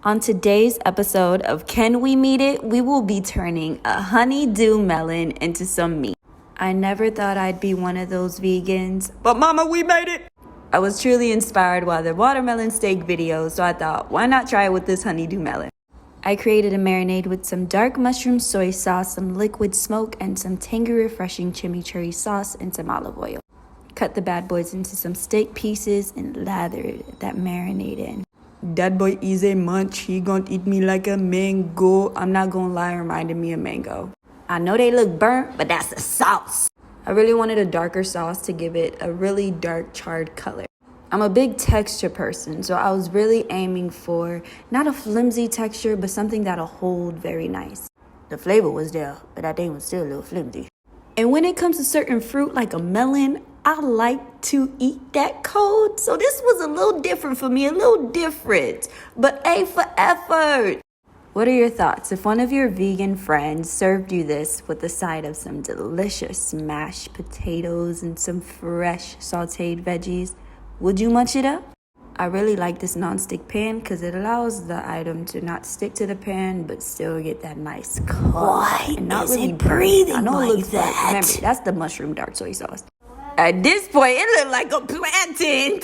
On today's episode of Can We Meet It, we will be turning a honeydew melon into some meat. I never thought I'd be one of those vegans, but mama, we made it! I was truly inspired by the watermelon steak video, so I thought, why not try it with this honeydew melon? I created a marinade with some dark mushroom soy sauce, some liquid smoke, and some tangy refreshing chimichurri sauce and some olive oil. Cut the bad boys into some steak pieces and lathered that marinade in. That boy is a munch. He gonna eat me like a mango. I'm not gonna lie, it reminded me of mango. I know they look burnt, but that's the sauce. I really wanted a darker sauce to give it a really dark charred color. I'm a big texture person, so I was really aiming for not a flimsy texture, but something that'll hold very nice. The flavor was there, but that thing was still a little flimsy. And when it comes to certain fruit like a melon, I like to eat that cold. So this was a little different for me, a little different, but A for effort. What are your thoughts if one of your vegan friends served you this with a side of some delicious mashed potatoes and some fresh sauteed veggies? Would you munch it up? I really like this nonstick pan because it allows the item to not stick to the pan but still get that nice color. Why and not is really it breathing I know like it looks that? Like, remember, that's the mushroom dark soy sauce. At this point, it looked like a plantain.